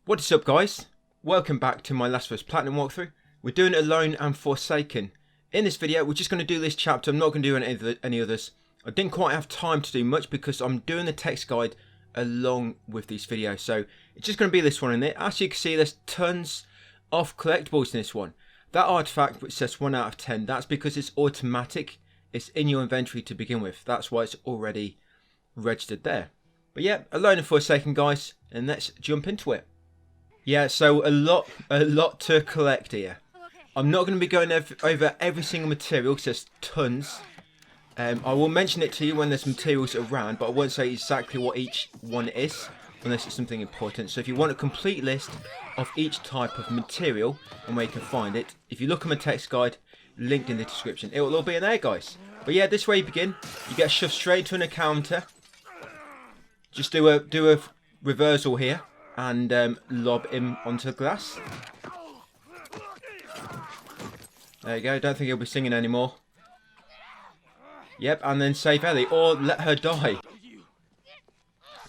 What is up, guys? Welcome back to my Last of Us Platinum walkthrough. We're doing Alone and Forsaken. In this video, we're just going to do this chapter. I'm not going to do any others. I didn't quite have time to do much because I'm doing the text guide along with these videos. So it's just going to be this one in it. As you can see, there's tons of collectibles in this one. That artifact which says 1 out of 10, that's because it's automatic. It's in your inventory to begin with. That's why it's already registered there. But yeah, Alone and Forsaken, guys, and let's jump into it. Yeah, so a lot to collect here. I'm not going to be going over every single material because there's tons. I will mention it to you when there's materials around, but I won't say exactly what each one is unless it's something important. So if you want a complete list of each type of material and where you can find it, if you look at my text guide, linked in the description, it will all be in there, guys. But yeah, this way you begin. You get shoved straight into an encounter. Just do a reversal here. And lob him onto the glass. There you go. Don't think he'll be singing anymore. Yep, and then save Ellie or let her die.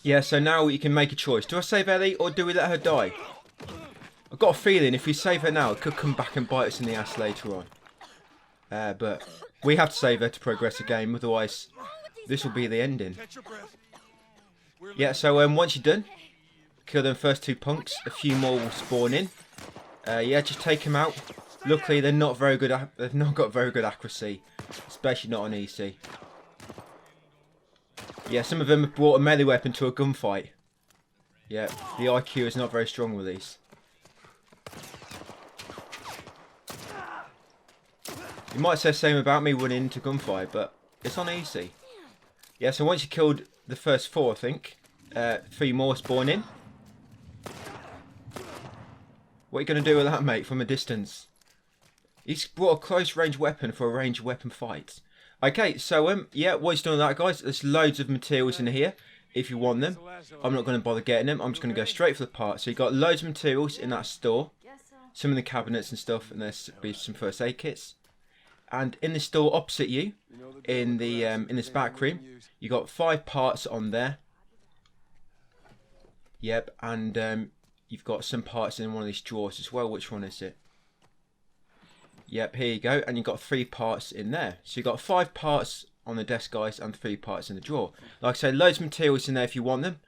Yeah, so now you can make a choice. Do I save Ellie or do we let her die? I've got a feeling if we save her now, it could come back and bite us in the ass later on. But we have to save her to progress the game, otherwise this will be the ending. Yeah, so once you're done, kill them first two punks. A few more will spawn in. Yeah, just take them out. Luckily, they're not very good. They've not got very good accuracy, especially not on easy. Yeah, some of them have brought a melee weapon to a gunfight. Yeah, the IQ is not very strong with these. You might say the same about me running into gunfight, but it's on easy. Yeah, so once you killed the first four, I think, 3 more spawn in. What are you going to do with that, mate, from a distance? He's brought a close range weapon for a range weapon fight. Okay, so yeah, what he's doing with that, guys, there's loads of materials in here if you want them. I'm not going to bother getting them. I'm just going to go straight for the part. So you've got loads of materials in that store. Some of the cabinets and stuff, and there's be some first aid kits. And in the store opposite you, in this back room, you got 5 parts on there. Yep, and you've got some parts in one of these drawers as well. Which one is it? Yep, here you go. And you've got 3 parts in there. So you've got 5 parts on the desk, guys, and 3 parts in the drawer. Like I say, loads of materials in there if you want them.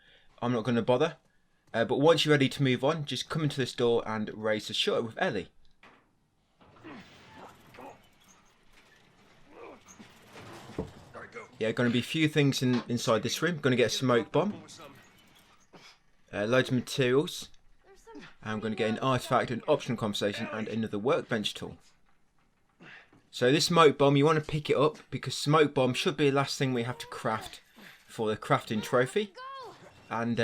I'm not going to bother. But once you're ready to move on, just come into this door and raise the shutter with Ellie. Yeah, going to be a few things inside this room. Going to get a smoke bomb. Loads of materials. I'm going to get an artifact, an optional conversation, and another workbench tool. So this smoke bomb, you want to pick it up because smoke bomb should be the last thing we have to craft for the crafting trophy. And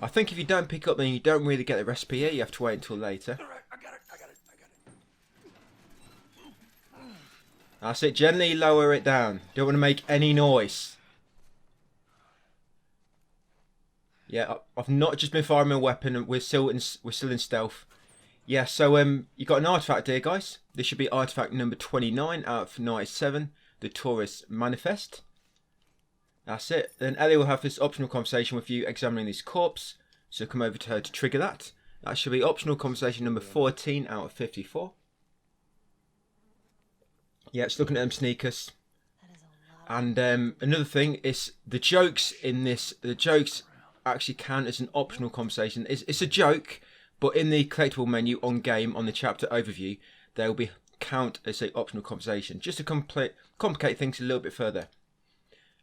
I think if you don't pick up, then you don't really get the recipe here. You have to wait until later. That's it. Gently lower it down. Don't want to make any noise. Yeah, I've not just been firing my weapon, and we're still in stealth. Yeah, so you got an artifact here, guys. This should be artifact number 29 out of 97, the Tourist Manifest. That's it. Then Ellie will have this optional conversation with you examining this corpse. So come over to her to trigger that. That should be optional conversation number 14 out of 54. Yeah, it's looking at them sneakers. And another thing is the jokes in this. The jokes actually count as an optional conversation. It's a joke, but in the collectible menu on game, on the chapter overview, they will be count as an optional conversation, just to complicate things a little bit further.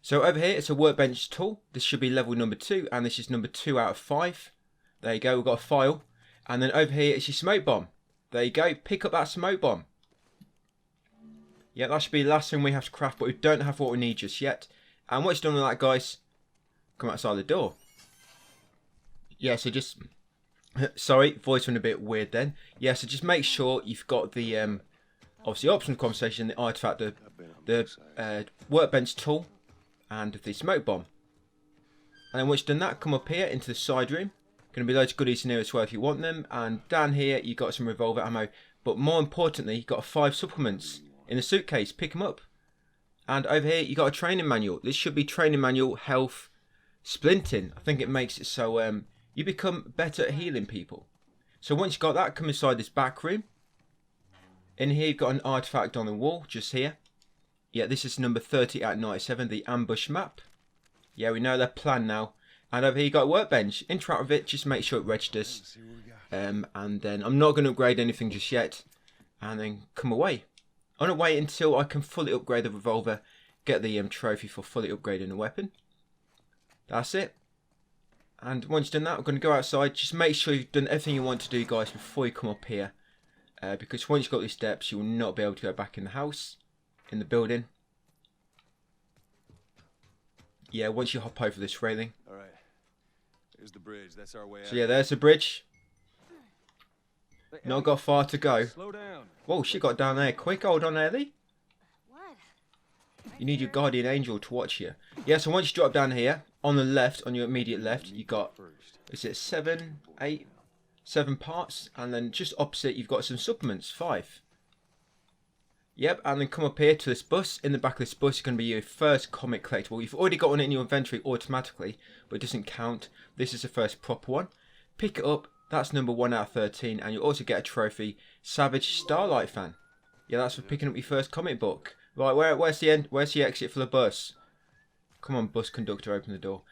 So over here, it's a workbench tool. This should be level number 2, and this is number 2 out of 5. There you go, we've got a file. And then over here, it's your smoke bomb. There you go, pick up that smoke bomb. Yeah, that should be the last thing we have to craft, but we don't have what we need just yet. And what's done with that, guys, come outside the door. Yeah, so just, sorry, voice went a bit weird then. Yeah, so just make sure you've got the, obviously optional conversation, the artifact, the workbench tool, and the smoke bomb. And then once you've done that, come up here into the side room. Going to be loads of goodies in here as well if you want them. And down here, you've got some revolver ammo. But more importantly, you've got 5 supplements in a suitcase. Pick them up. And over here, you've got a training manual. This should be training manual, health, splinting. I think it makes it so you become better at healing people. So once you got that, come inside this back room. In here you've got an artifact on the wall, just here. Yeah, this is number 30 out of 97, the ambush map. Yeah, we know their plan now. And over here you got a workbench. Interact with it, just make sure it registers. And then I'm not going to upgrade anything just yet. And then come away. I'm going to wait until I can fully upgrade the revolver. Get the trophy for fully upgrading the weapon. That's it. And once you've done that, I'm going to go outside. Just make sure you've done everything you want to do, guys, before you come up here. Because once you've got these steps, you will not be able to go back in the house, in the building. Yeah, once you hop over this railing. All right. There's the bridge. That's our way out. So yeah, there's the bridge. Hey, Not got far to go. slow down. Whoa, she got down there quick. Hold on, Ellie. What? You need your guardian angel to watch you. Yeah, so once you drop down here, on the left, on your immediate left, you got, is it 7 parts? And then just opposite, you've got some supplements, 5. Yep, and then come up here to this bus. In the back of this bus is going to be your first comic collectible. You've already got one in your inventory automatically, but it doesn't count. This is the first proper one. Pick it up. That's number 1 out of 13, and you also get a trophy, Savage Starlight Fan. Yeah, that's for picking up your first comic book. Right, where's the end? Where's the exit for the bus? Come on, bus conductor, open the door.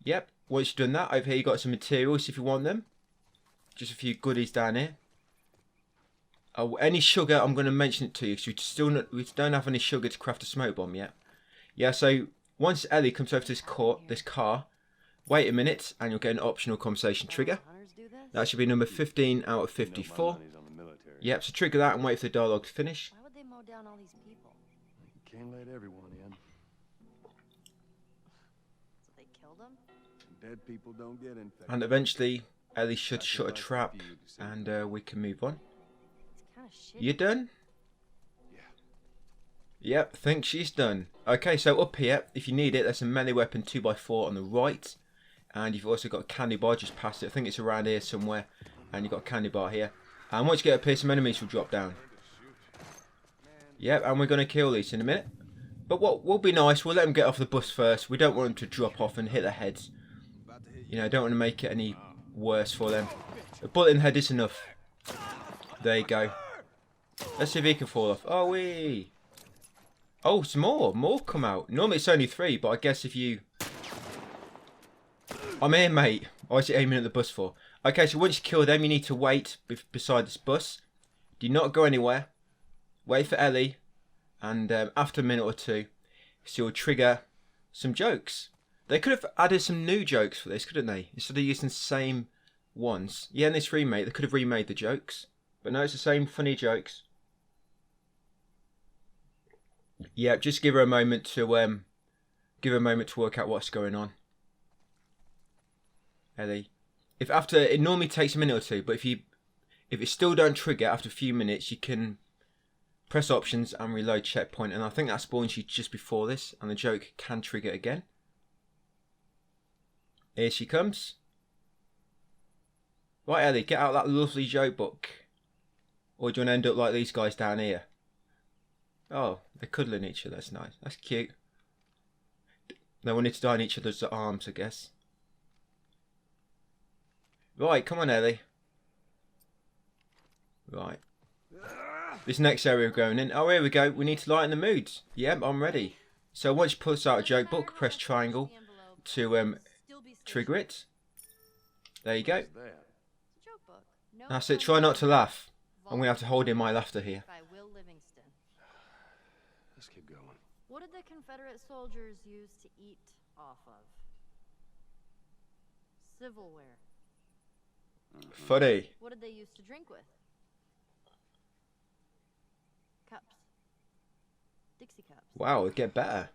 Yep, once you've done that, over here you got some materials if you want them. Just a few goodies down here. Oh, any sugar, I'm going to mention it to you, because we don't have any sugar to craft a smoke bomb yet. Yeah, so once Ellie comes over to this car, wait a minute, and you'll get an optional conversation trigger. That should be number 15 out of 54. Yep, so trigger that and wait for the dialogue to finish. Why would they mow down all these people? You can't let everyone in. So they killed them? Dead people don't get infected. And eventually, Ellie should shut a trap, and we can move on. It's kind of shitty. You done? Yeah. Yep, think she's done. Okay, so up here, if you need it, there's a melee weapon 2x4 on the right. And you've also got a candy bar just past it. I think it's around here somewhere. And you've got a candy bar here. And once you get up here, some enemies will drop down. Yep, and we're going to kill these in a minute. But what will be nice, we'll let them get off the bus first. We don't want them to drop off and hit their heads. You know, don't want to make it any worse for them. A bullet in the head is enough. There you go. Let's see if he can fall off. Oh, wee. Oh, some more. More come out. Normally it's only 3, but I guess if you... I'm here, mate. Why is he aiming at the bus for? Okay, so once you kill them, you need to wait beside this bus. Do not go anywhere. Wait for Ellie. And after a minute or 2, so you'll trigger some jokes. They could have added some new jokes for this, couldn't they? Instead of using the same ones. Yeah, in this remake, they could have remade the jokes. But no, it's the same funny jokes. Yeah, just give her a moment to work out what's going on. Ellie. It normally takes a minute or 2, but if it still don't trigger after a few minutes, you can press options and reload checkpoint, and I think that spawns you just before this, and the joke can trigger again. Here she comes. Right, Ellie, get out that lovely joke book. Or do you want to end up like these guys down here? Oh, they're cuddling each other, that's nice. That's cute. They wanted to die in each other's arms, I guess. Right, come on, Ellie. Right. This next area we're going in. Oh, here we go. We need to lighten the mood. Yep, I'm ready. So once you pull out a joke book, press triangle to trigger it. There you go. That's it. Try not to laugh. I'm going to have to hold in my laughter here. Let's keep going. What did the Confederate soldiers use to eat off of? Civilware. Funny. What did they use to drink with? Cups. Dixie cups. Wow, it'd get better.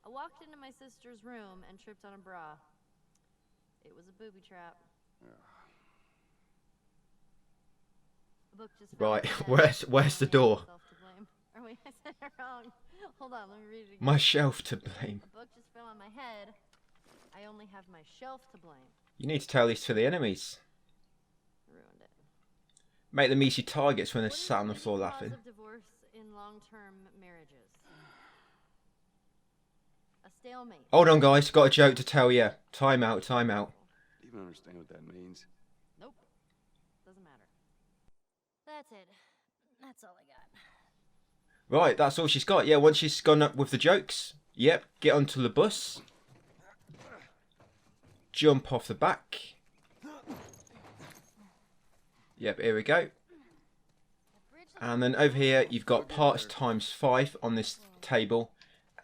I walked into my sister's room and tripped on a bra. It was a booby trap. A book just fell on Right, my head. where's the door? Myself to blame. Or wait, I said it wrong. Hold on, let me read it again. My shelf to blame. A book just fell on my head. I only have my shelf to blame. You need to tell these to the enemies. Ruined it. Make them easy targets when they're What is sat on the the floor cause laughing. of divorce in long-term marriages? A stalemate. Hold on, guys. Got a joke to tell you. Time out, time out. Do you even understand what that means? Nope. Doesn't matter. That's it. That's all I got. Right, that's all she's got. Yeah, once she's gone up with the jokes, yep, get onto the bus. Jump off the back. Yep, here we go. And then over here, you've got parts times 5 on this table.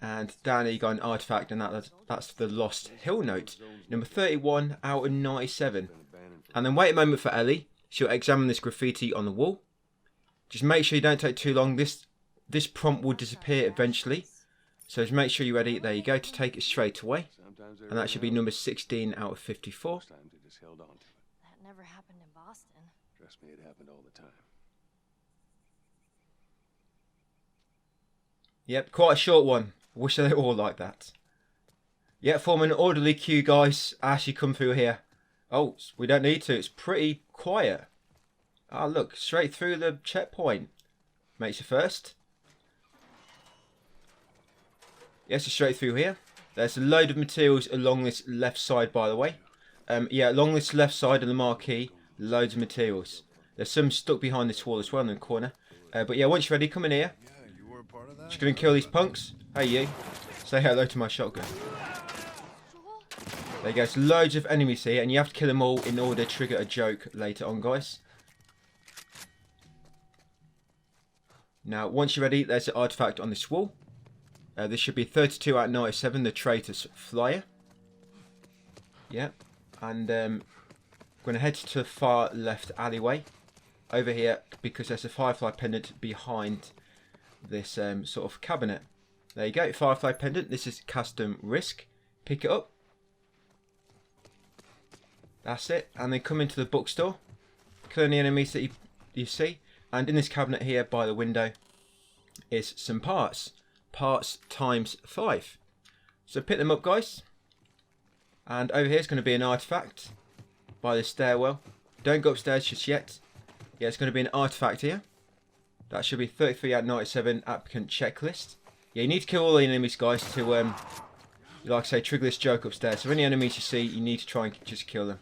And down here, you got an artifact, and that's the Lost Hill Note. Number 31 out of 97. And then wait a moment for Ellie. She'll examine this graffiti on the wall. Just make sure you don't take too long. This prompt will disappear eventually. So just make sure you're ready. There you go, to take it straight away. And that should be number 16 out of 54. That Never happened in Boston. Trust me, it happened all the time. Yep, quite a short one. Wish they were all like that. Yep, form an orderly queue, guys, as you come through here. Oh, we don't need to. It's pretty quiet. Ah, look, straight through the checkpoint. Makes it first. Yes, it's straight through here. There's a load of materials along this left side, by the way. Yeah, along this left side of the marquee, loads of materials. There's some stuck behind this wall as well in the corner. But yeah, once you're ready, come in here. Just gonna kill these punks. Hey, you. Say hello to my shotgun. There you go. There's loads of enemies here, and you have to kill them all in order to trigger a joke later on, guys. Now, once you're ready, there's an artifact on this wall. This should be 32 out of 97, the Traitor's Flyer. Yep. And I'm going to head to the far left alleyway over here because there's a Firefly pendant behind this sort of cabinet. There you go, Firefly pendant. This is custom risk. Pick it up. That's it. And then come into the bookstore. Kill any enemies that you see. And in this cabinet here by the window is some parts. Parts times 5. So pick them up, guys. And over here is going to be an artifact by the stairwell. Don't go upstairs just yet. Yeah, it's going to be an artifact here. That should be 33 out of 97 applicant checklist. Yeah, you need to kill all the enemies, guys, to, like I say, trigger this joke upstairs. So any enemies you see, you need to try and just kill them.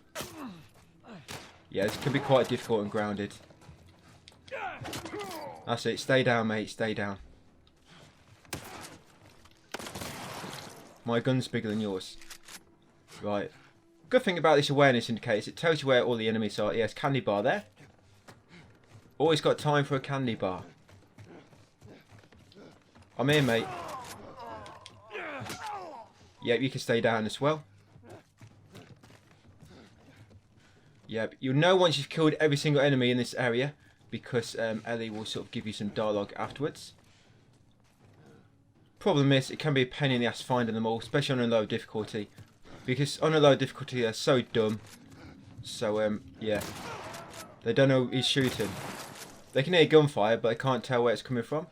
Yeah, this can be quite difficult and grounded. That's it. Stay down, mate. Stay down. My gun's bigger than yours. Right. Good thing about this awareness indicator is it tells you where all the enemies are. Yes, candy bar there. Always got time for a candy bar. I'm here, mate. Yep, you can stay down as well. Yep, you'll know once you've killed every single enemy in this area because Ellie will sort of give you some dialogue afterwards. Problem is, it can be a pain in the ass finding them all, especially on a low difficulty. Because on a low difficulty, they're so dumb. So, yeah. They don't know he's shooting. They can hear gunfire, but they can't tell where it's coming from.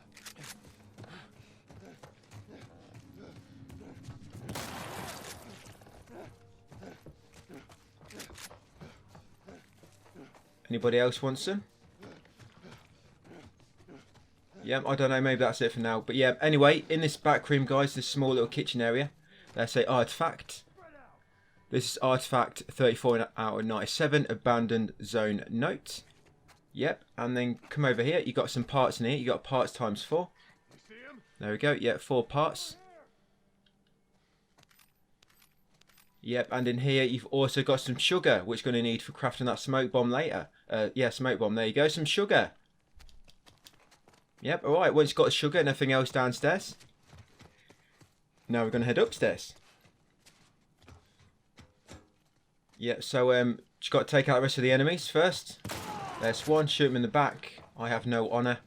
Anybody else want some? Yeah, I don't know, maybe that's it for now. But yeah, anyway, in this back room, guys, this small little kitchen area, there's a artifact. This is artifact 34 out of 97, abandoned zone note. Yep, and then come over here. You got some parts in here. You got parts times 4. There we go. Yep, 4 parts. Yep, and in here you've also got some sugar, which you're going to need for crafting that smoke bomb later. Yeah, smoke bomb. There you go. Some sugar. Yep, alright, once you've got the sugar and everything else downstairs, now we're going to head upstairs. Yep, so just got to take out the rest of the enemies first. There's one, shoot him in the back. I have no honour.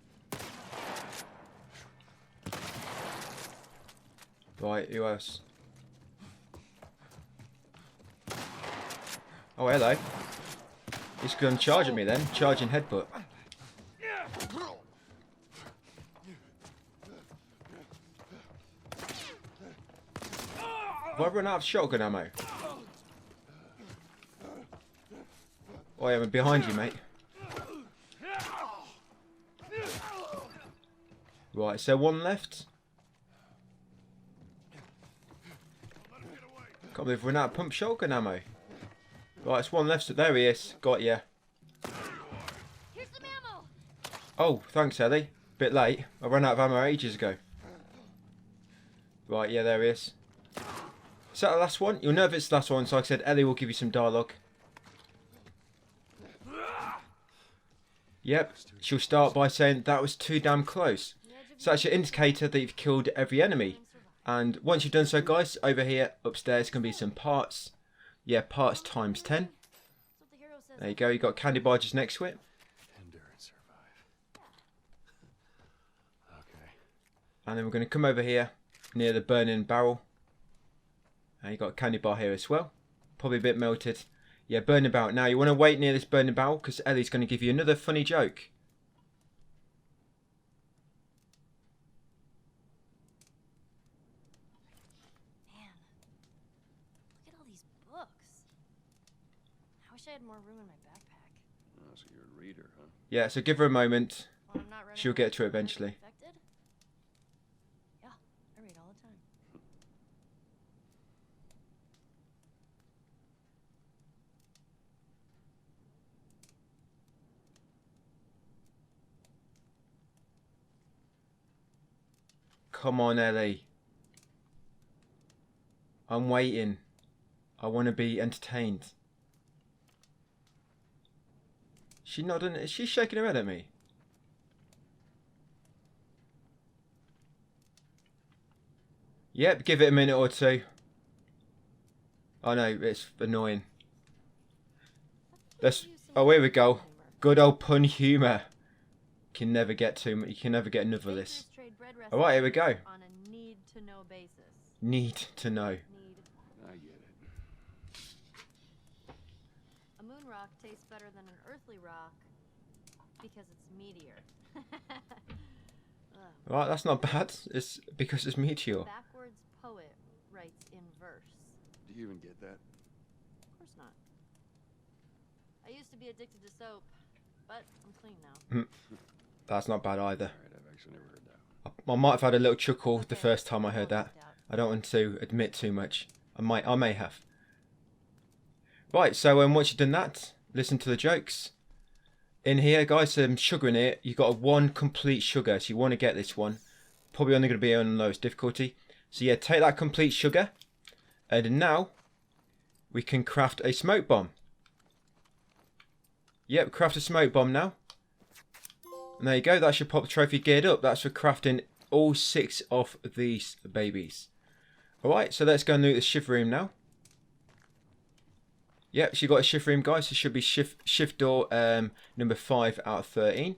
Right, who else? Oh, hello. He's going to charge at me then, charging headbutt. Have I run out of shotgun ammo? Oh, yeah, I'm behind you, mate. Right, so one left. Can't believe we're out of pump shotgun ammo. Right, it's one left. There he is. Got ya. Here's some ammo. Oh, thanks, Ellie. Bit late. I ran out of ammo ages ago. Right, yeah, there he is. Is that the last one? You'll know if it's the last one. So like I said, Ellie will give you some dialogue. Yep, she'll start by saying that was too damn close. So that's your indicator that you've killed every enemy. And once you've done so, guys, over here upstairs can be some parts. Yeah, parts times 10. There you go, you got candy bar just next to it. Endure and survive. Okay. And then we're going to come over here near the burning barrel. And you got a candy bar here as well. Probably a bit melted. Yeah, burning barrel. Now you want to wait near this burning barrel because Ellie's going to give you another funny joke. Man, look at all these books. I wish I had more room in my backpack. Oh, so you're a reader, huh? Yeah, so give her a moment. When I'm not ready She'll for get to it when I'm eventually. infected? Yeah, I read all the time. Come on, Ellie. I'm waiting. I want to be entertained. She nodding. Is she shaking her head at me? Yep, give it a minute or two. Oh no, it's annoying. Let's. Oh, here we go. Good old pun humour. Can never get too much. You can never get enough of this. All right, here we go. On a need-to-know basis. Need to know. Need. I get it. A moon rock tastes better than an earthly rock because it's meteor. Ugh. Right, that's not bad. It's because it's meteor. Backwards poet writes in verse. Do you even get that? Of course not. I used to be addicted to soap, but I'm clean now. That's not bad either. Alright, I've actually never heard that. I might have had a little chuckle the Okay, first time I heard that. left out. I don't want to admit too much. I may have. Right, so once you've done that, listen to the jokes. In here, guys, some sugar in here. You've got one complete sugar, so you want to get this one. Probably only going to be on the lowest difficulty. So yeah, take that complete sugar. And now, we can craft a smoke bomb. Yep, craft a smoke bomb now. And there you go, that should pop the trophy geared up. That's for crafting all 6 of these babies. Alright, so let's go and loot the shift room now. Yep, so you've got a shift room, guys. It should be shift door number 5 out of 13.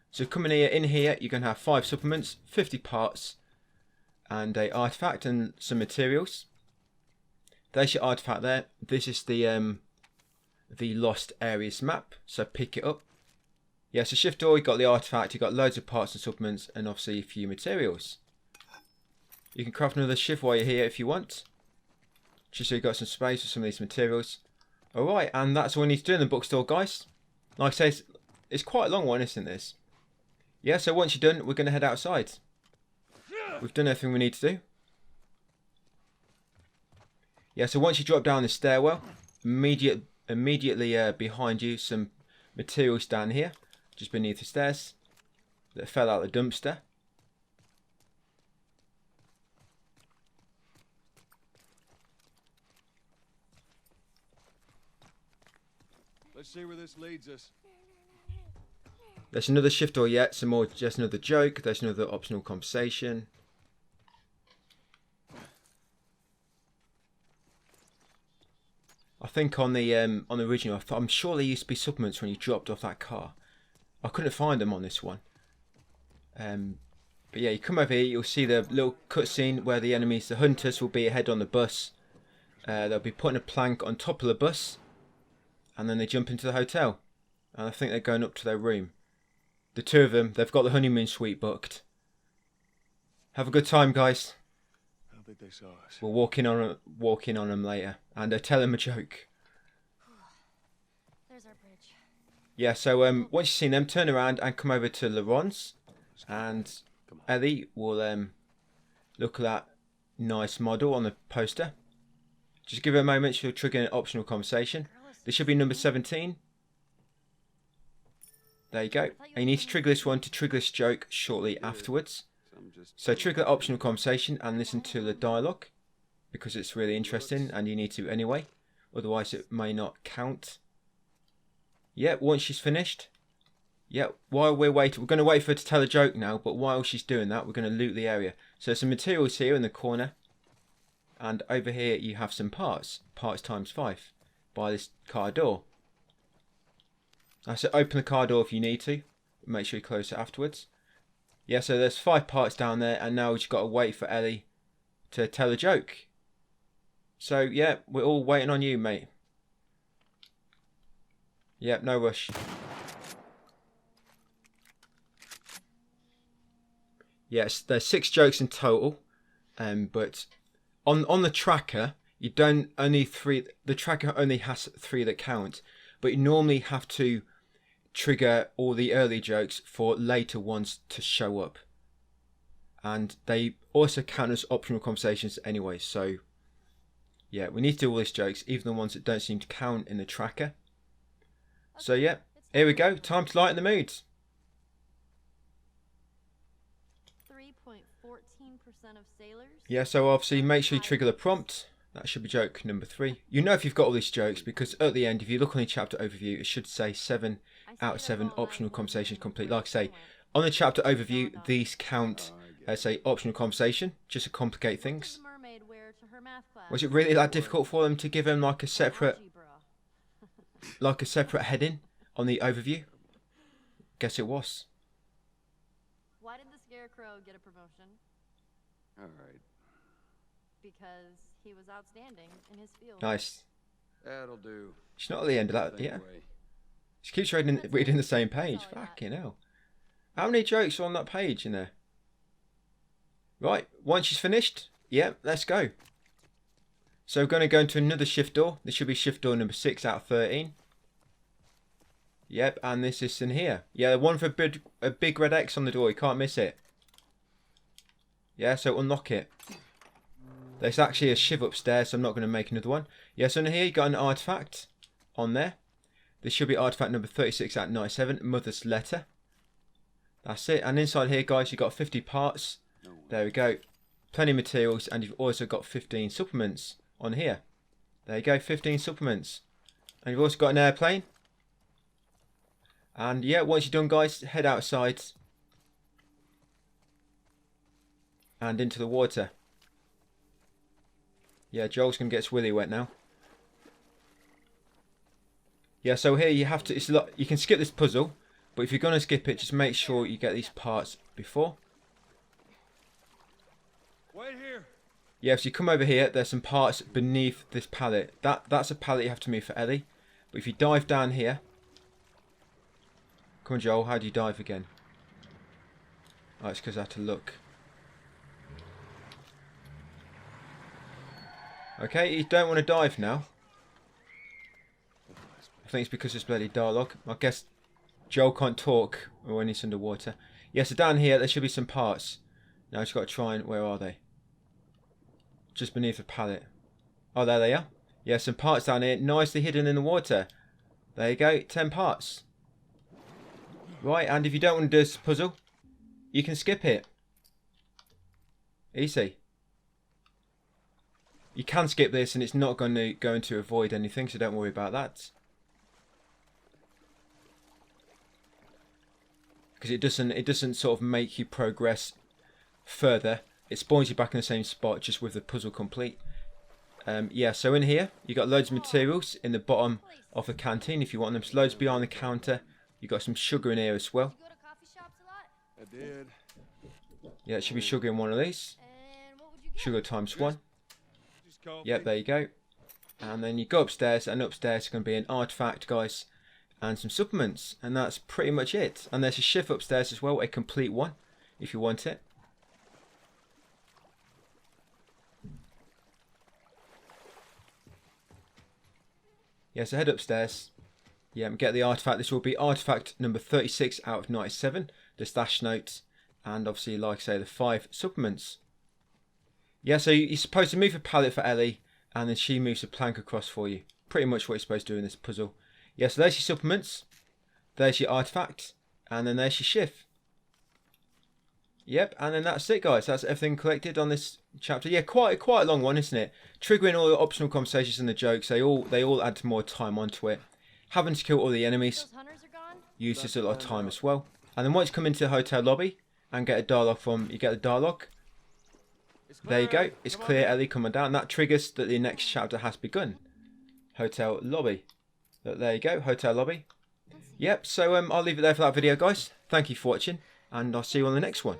So coming here, in here, you're going to have 5 supplements, 50 parts, and a artifact and some materials. There's your artifact there. This is the Lost Areas map, so pick it up. Yeah, so shift door, you've got the artifact, you've got loads of parts and supplements, and obviously a few materials. You can craft another shift while you're here if you want. Just so you've got some space for some of these materials. Alright, and that's all we need to do in the bookstore, guys. Like I say, it's quite a long one, isn't this? Yeah, so once you're done, we're going to head outside. We've done everything we need to do. Yeah, so once you drop down the stairwell, immediately behind you, some materials down here, just beneath the stairs, that fell out the dumpster. Let's see where this leads us. There's another shift door yet, some more, just another joke, there's another optional conversation. I think on the original, I'm sure there used to be supplements when you dropped off that car. I couldn't find them on this one. But yeah, you come over here, you'll see the little cutscene where the enemies, the hunters, will be ahead on the bus. They'll be putting a plank on top of the bus, and then they jump into the hotel. And I think they're going up to their room. The 2 of them, they've got the honeymoon suite booked. Have a good time, guys. I don't think they saw us. We'll walk in on them later, and tell them a joke. There's our bridge. Yeah, so once you've seen them, turn around and come over to Laurent's, and Ellie will look at that nice model on the poster. Just give it a moment, she'll trigger an optional conversation. This should be number 17. There you go. And you need to trigger this one to trigger this joke shortly afterwards. So trigger optional conversation and listen to the dialogue, because it's really interesting and you need to anyway. Otherwise it may not count. Yep, once she's finished. Yep, while we're waiting, we're going to wait for her to tell a joke now, but while she's doing that, we're going to loot the area. So some materials here in the corner. And over here you have some parts. Parts times 5. By this car door. I said open the car door if you need to. Make sure you close it afterwards. Yeah, so there's 5 parts down there, and now we've just got to wait for Ellie to tell a joke. So yeah, we're all waiting on you, mate. Yep, no rush. Yes, there's 6 jokes in total, but on the tracker you don't only 3. The tracker only has 3 that count, but you normally have to trigger all the early jokes for later ones to show up, and they also count as optional conversations anyway. So yeah, we need to do all these jokes, even the ones that don't seem to count in the tracker. So yeah, here we go. Time to lighten the mood. 3.14% of sailors. Yeah, so obviously make sure you trigger the prompt. That should be joke number 3. You know if you've got all these jokes, because at the end, if you look on the chapter overview, it should say 7 out of 7 optional conversations complete. Like I say, on the chapter overview, these count as a optional conversation, just to complicate things. Was it really that difficult for them to give him like a separate heading on the overview? Guess it was. Why did the Scarecrow get a promotion? All right. Because he was outstanding in his field. Nice. That'll do. She's not at the end of that, yeah. Anyway, She keeps reading the same page. Fucking hell. How many jokes are on that page in there? Right, once she's finished, yeah, let's go. So we're going to go into another shift door. This should be shift door number 6 out of 13. Yep, and this is in here. Yeah, one for a big red X on the door. You can't miss it. Yeah, so unlock it. There's actually a shiv upstairs, so I'm not going to make another one. Yeah, so in here you got an artifact on there. This should be artifact number 36 out of 97, Mother's Letter. That's it. And inside here, guys, you've got 50 parts. There we go. Plenty of materials, and you've also got 15 supplements on here. There you go, 15 supplements. And you've also got an airplane. And yeah, once you're done, guys, head outside. And into the water. Yeah, Joel's going to get his willy wet now. Yeah, so here you have to, it's a lot, you can skip this puzzle, but if you're going to skip it, just make sure you get these parts before. wait here. Yeah, so you come over here, there's some parts beneath this pallet. That's a pallet you have to move for Ellie. But if you dive down here... Come on, Joel, how do you dive again? Oh, it's because I had to look. Okay, you don't want to dive now. I think it's because it's bloody dialogue. I guess Joel can't talk when he's underwater. Yeah, so down here there should be some parts. Now I've just got to try and... Where are they? Just beneath the pallet. Oh, there they are. Yeah, some parts down here, nicely hidden in the water. There you go, 10 parts. Right, and if you don't want to do this puzzle, you can skip it. Easy. You can skip this and it's not going to avoid anything, so don't worry about that. Because it doesn't sort of make you progress further. It spawns you back in the same spot just with the puzzle complete. Yeah, so in here you got loads of materials in the bottom of the canteen if you want them. There's loads behind the counter. You got some sugar in here as well. You go to coffee shops a lot? I did. Yeah, it should be sugar in one of these. And what would you get? Sugar times 1. Just coffee. Yep, there you go. And then you go upstairs, and upstairs is going to be an artifact, guys, and some supplements, and that's pretty much it. And there's a shift upstairs as well, a complete one, if you want it. Yeah, so head upstairs. Yeah, and get the artifact. This will be artifact number 36 out of 97, the stash notes, and obviously, like I say, the 5 supplements. Yeah, so you're supposed to move a pallet for Ellie, and then she moves a plank across for you. Pretty much what you're supposed to do in this puzzle. Yeah, so there's your supplements, there's your artifact, and then there's your shift. Yep, and then that's it, guys. That's everything collected on this chapter. Yeah, quite a long one, isn't it? Triggering all the optional conversations and the jokes, they all add more time onto it. Having to kill all the enemies Those hunters are gone? uses a lot of time as well. And then once you come into the hotel lobby and get a dialogue you get the dialogue. There you go. It's clear, Ellie, coming down. That triggers that the next chapter has begun. Hotel lobby. There you go, hotel lobby. Yep, so I'll leave it there for that video, guys. Thank you for watching, and I'll see you on the next one.